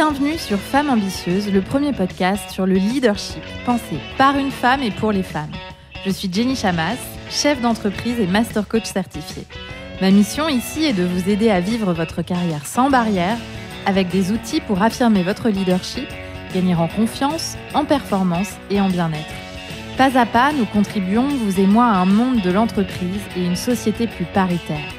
Bienvenue sur Femmes Ambitieuses, le premier podcast sur le leadership pensé par une femme et pour les femmes. Je suis Jenny Chamas, chef d'entreprise et master coach certifiée. Ma mission ici est de vous aider à vivre votre carrière sans barrière, avec des outils pour affirmer votre leadership, gagner en confiance, en performance et en bien-être. Pas à pas, nous contribuons, vous et moi, à un monde de l'entreprise et une société plus paritaire.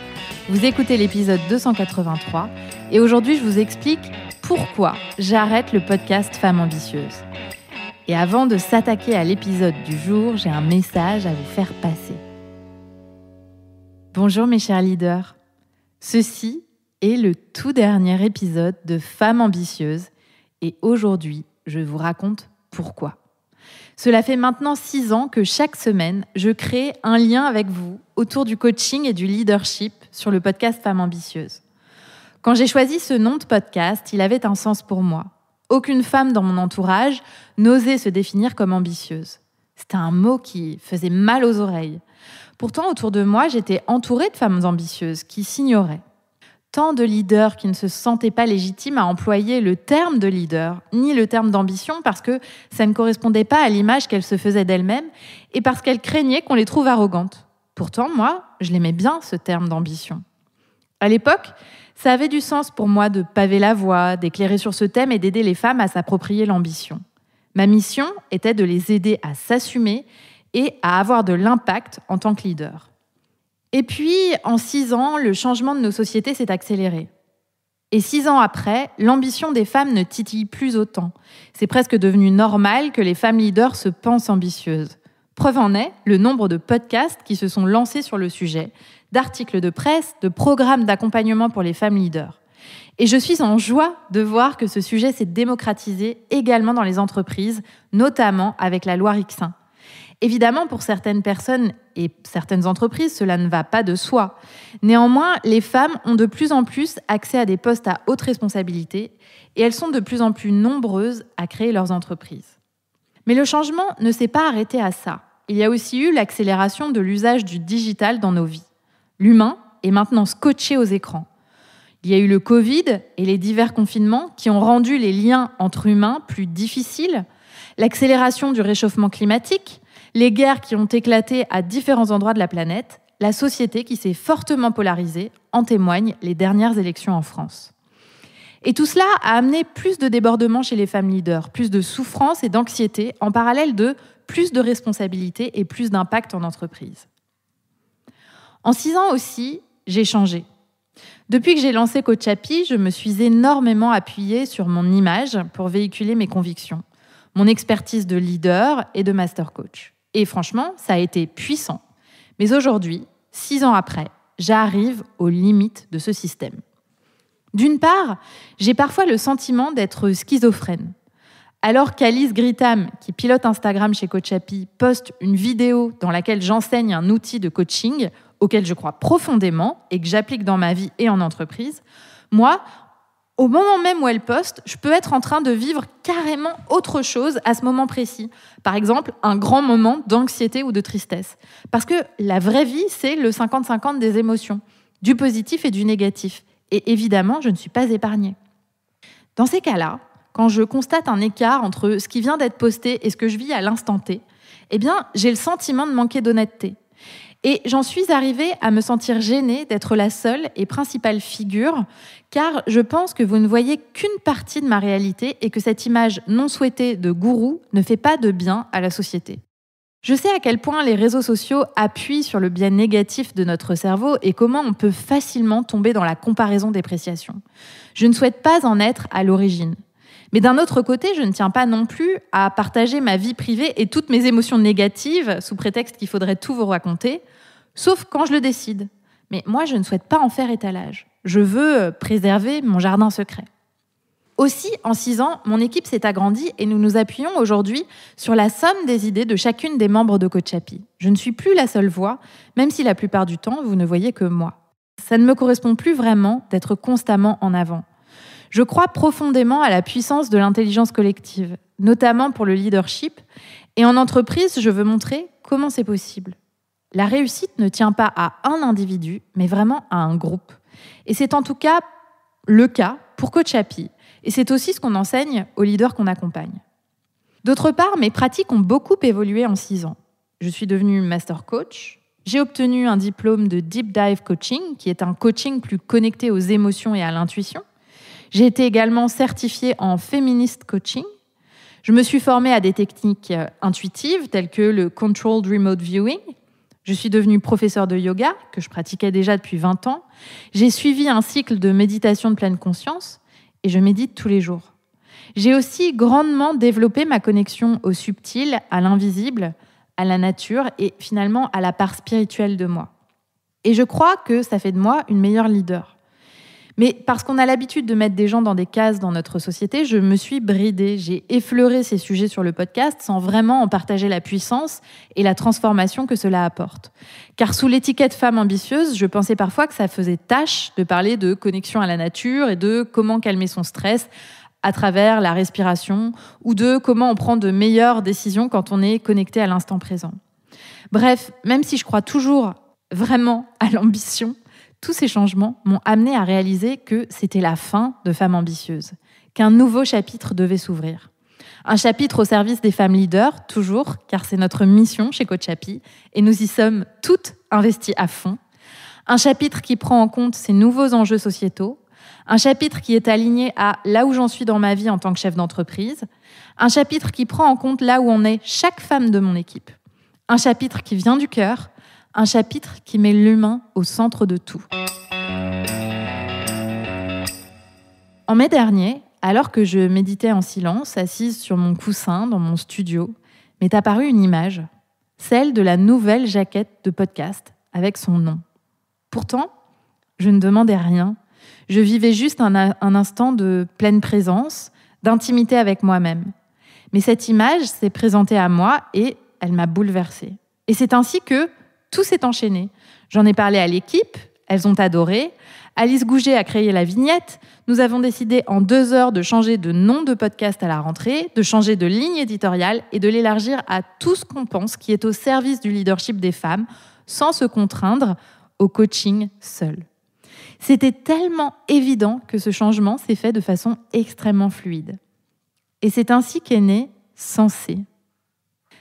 Vous écoutez l'épisode 283 et aujourd'hui, je vous explique pourquoi j'arrête le podcast Femmes Ambitieuses. Et avant de s'attaquer à l'épisode du jour, j'ai un message à vous faire passer. Bonjour mes chers leaders. Ceci est le tout dernier épisode de Femmes Ambitieuses et aujourd'hui, je vous raconte pourquoi. Cela fait maintenant 6 ans que chaque semaine, je crée un lien avec vous autour du coaching et du leadership sur le podcast Femmes Ambitieuses. Quand j'ai choisi ce nom de podcast, il avait un sens pour moi. Aucune femme dans mon entourage n'osait se définir comme ambitieuse. C'était un mot qui faisait mal aux oreilles. Pourtant, autour de moi, j'étais entourée de femmes ambitieuses qui s'ignoraient. Tant de leaders qui ne se sentaient pas légitimes à employer le terme de leader, ni le terme d'ambition, parce que ça ne correspondait pas à l'image qu'elles se faisaient d'elles-mêmes et parce qu'elles craignaient qu'on les trouve arrogantes. Pourtant, moi, je l'aimais bien, ce terme d'ambition. À l'époque, ça avait du sens pour moi de paver la voie, d'éclairer sur ce thème et d'aider les femmes à s'approprier l'ambition. Ma mission était de les aider à s'assumer et à avoir de l'impact en tant que leader. Et puis, en 6 ans, le changement de nos sociétés s'est accéléré. Et 6 ans après, l'ambition des femmes ne titille plus autant. C'est presque devenu normal que les femmes leaders se pensent ambitieuses. Preuve en est le nombre de podcasts qui se sont lancés sur le sujet, d'articles de presse, de programmes d'accompagnement pour les femmes leaders. Et je suis en joie de voir que ce sujet s'est démocratisé également dans les entreprises, notamment avec la loi Rixain. Évidemment, pour certaines personnes et certaines entreprises, cela ne va pas de soi. Néanmoins, les femmes ont de plus en plus accès à des postes à haute responsabilité et elles sont de plus en plus nombreuses à créer leurs entreprises. Mais le changement ne s'est pas arrêté à ça. Il y a aussi eu l'accélération de l'usage du digital dans nos vies. L'humain est maintenant scotché aux écrans. Il y a eu le Covid et les divers confinements qui ont rendu les liens entre humains plus difficiles, l'accélération du réchauffement climatique, les guerres qui ont éclaté à différents endroits de la planète, la société qui s'est fortement polarisée, en témoignent les dernières élections en France. Et tout cela a amené plus de débordements chez les femmes leaders, plus de souffrance et d'anxiété, en parallèle de plus de responsabilités et plus d'impact en entreprise. En 6 ans aussi, j'ai changé. Depuis que j'ai lancé Coach Happy, je me suis énormément appuyée sur mon image pour véhiculer mes convictions, mon expertise de leader et de master coach. Et franchement, ça a été puissant. Mais aujourd'hui, 6 ans après, j'arrive aux limites de ce système. D'une part, j'ai parfois le sentiment d'être schizophrène. Alors qu'Alice Gritam, qui pilote Instagram chez Coach Happy, poste une vidéo dans laquelle j'enseigne un outil de coaching auquel je crois profondément et que j'applique dans ma vie et en entreprise, moi, au moment même où elle poste, je peux être en train de vivre carrément autre chose à ce moment précis. Par exemple, un grand moment d'anxiété ou de tristesse. Parce que la vraie vie, c'est le 50-50 des émotions, du positif et du négatif. Et évidemment, je ne suis pas épargnée. Dans ces cas-là, quand je constate un écart entre ce qui vient d'être posté et ce que je vis à l'instant T, eh bien, j'ai le sentiment de manquer d'honnêteté. Et j'en suis arrivée à me sentir gênée d'être la seule et principale figure, car je pense que vous ne voyez qu'une partie de ma réalité et que cette image non souhaitée de gourou ne fait pas de bien à la société. Je sais à quel point les réseaux sociaux appuient sur le biais négatif de notre cerveau et comment on peut facilement tomber dans la comparaison-dépréciation. Je ne souhaite pas en être à l'origine. Mais d'un autre côté, je ne tiens pas non plus à partager ma vie privée et toutes mes émotions négatives sous prétexte qu'il faudrait tout vous raconter, sauf quand je le décide. Mais moi, je ne souhaite pas en faire étalage. Je veux préserver mon jardin secret. Aussi, en 6 ans, mon équipe s'est agrandie et nous nous appuyons aujourd'hui sur la somme des idées de chacune des membres de Coach Happy. Je ne suis plus la seule voix, même si la plupart du temps, vous ne voyez que moi. Ça ne me correspond plus vraiment d'être constamment en avant. Je crois profondément à la puissance de l'intelligence collective, notamment pour le leadership. Et en entreprise, je veux montrer comment c'est possible. La réussite ne tient pas à un individu, mais vraiment à un groupe. Et c'est en tout cas le cas pour Coach Happy. Et c'est aussi ce qu'on enseigne aux leaders qu'on accompagne. D'autre part, mes pratiques ont beaucoup évolué en 6 ans. Je suis devenue master coach. J'ai obtenu un diplôme de Deep Dive Coaching, qui est un coaching plus connecté aux émotions et à l'intuition. J'ai été également certifiée en Feminist Coaching. Je me suis formée à des techniques intuitives telles que le Controlled Remote Viewing. Je suis devenue professeure de yoga, que je pratiquais déjà depuis 20 ans. J'ai suivi un cycle de méditation de pleine conscience et je médite tous les jours. J'ai aussi grandement développé ma connexion au subtil, à l'invisible, à la nature et finalement à la part spirituelle de moi. Et je crois que ça fait de moi une meilleure leader. Mais parce qu'on a l'habitude de mettre des gens dans des cases dans notre société, je me suis bridée. J'ai effleuré ces sujets sur le podcast sans vraiment en partager la puissance et la transformation que cela apporte. Car sous l'étiquette femme ambitieuse, je pensais parfois que ça faisait tâche de parler de connexion à la nature et de comment calmer son stress à travers la respiration ou de comment on prend de meilleures décisions quand on est connecté à l'instant présent. Bref, même si je crois toujours vraiment à l'ambition, tous ces changements m'ont amené à réaliser que c'était la fin de Femmes ambitieuses, qu'un nouveau chapitre devait s'ouvrir. Un chapitre au service des femmes leaders, toujours, car c'est notre mission chez Coach Happy, et nous y sommes toutes investies à fond. Un chapitre qui prend en compte ces nouveaux enjeux sociétaux, un chapitre qui est aligné à là où j'en suis dans ma vie en tant que chef d'entreprise, un chapitre qui prend en compte là où on est chaque femme de mon équipe, un chapitre qui vient du cœur, un chapitre qui met l'humain au centre de tout. En mai dernier, alors que je méditais en silence, assise sur mon coussin dans mon studio, m'est apparue une image, celle de la nouvelle jaquette de podcast avec son nom. Pourtant, je ne demandais rien. Je vivais juste un instant de pleine présence, d'intimité avec moi-même. Mais cette image s'est présentée à moi et elle m'a bouleversée. Et c'est ainsi que tout s'est enchaîné. J'en ai parlé à l'équipe, elles ont adoré. Alice Gouget a créé la vignette. Nous avons décidé en 2 heures de changer de nom de podcast à la rentrée, de changer de ligne éditoriale et de l'élargir à tout ce qu'on pense qui est au service du leadership des femmes, sans se contraindre au coaching seul. C'était tellement évident que ce changement s'est fait de façon extrêmement fluide. Et c'est ainsi qu'est né Sensé.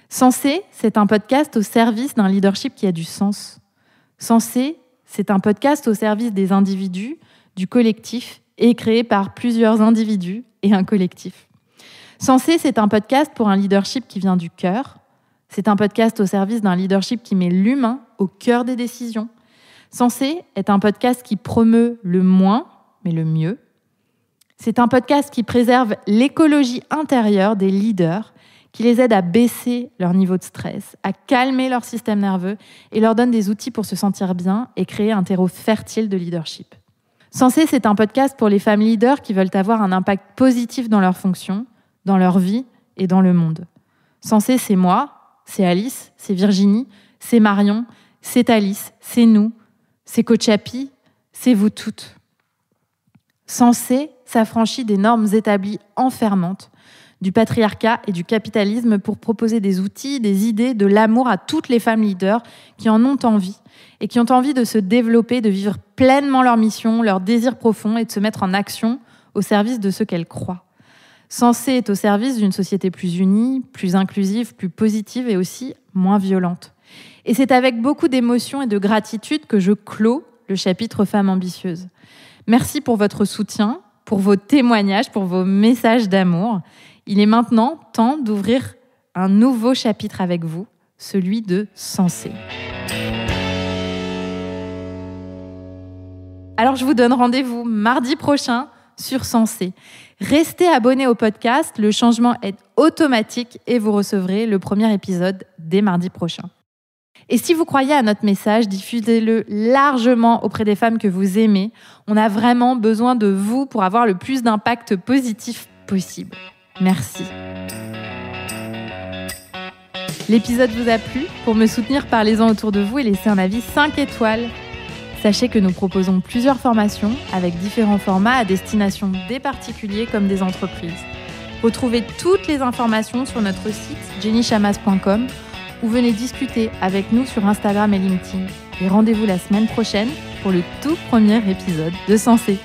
Sensé, c'est un podcast au service d'un leadership qui a du sens. Sensé, c'est un podcast au service des individus, du collectif, et créé par plusieurs individus et un collectif. Sensé, c'est un podcast pour un leadership qui vient du cœur. C'est un podcast au service d'un leadership qui met l'humain au cœur des décisions. Sensé est un podcast qui promeut le moins, mais le mieux. C'est un podcast qui préserve l'écologie intérieure des leaders, qui les aide à baisser leur niveau de stress, à calmer leur système nerveux et leur donne des outils pour se sentir bien et créer un terreau fertile de leadership. Sensé, c'est un podcast pour les femmes leaders qui veulent avoir un impact positif dans leur fonction, dans leur vie et dans le monde. Sensé, c'est moi, c'est Alice, c'est Virginie, c'est Marion, c'est Alice, c'est nous, c'est Coach Happy, c'est vous toutes. Sensé s'affranchit des normes établies enfermantes, du patriarcat et du capitalisme pour proposer des outils, des idées, de l'amour à toutes les femmes leaders qui en ont envie et qui ont envie de se développer, de vivre pleinement leur mission, leur désir profond et de se mettre en action au service de ce qu'elles croient. Sensé est au service d'une société plus unie, plus inclusive, plus positive et aussi moins violente. Et c'est avec beaucoup d'émotion et de gratitude que je clôt le chapitre Femmes ambitieuses. Merci pour votre soutien, pour vos témoignages, pour vos messages d'amour. Il est maintenant temps d'ouvrir un nouveau chapitre avec vous, celui de Sensé. Alors je vous donne rendez-vous mardi prochain sur Sensé. Restez abonnés au podcast, le changement est automatique et vous recevrez le premier épisode dès mardi prochain. Et si vous croyez à notre message, diffusez-le largement auprès des femmes que vous aimez. On a vraiment besoin de vous pour avoir le plus d'impact positif possible. Merci. L'épisode vous a plu ? Pour me soutenir, parlez-en autour de vous et laissez un avis 5 étoiles. Sachez que nous proposons plusieurs formations avec différents formats à destination des particuliers comme des entreprises. Retrouvez toutes les informations sur notre site jennychamas.com ou venez discuter avec nous sur Instagram et LinkedIn. Et rendez-vous la semaine prochaine pour le tout premier épisode de Sensé.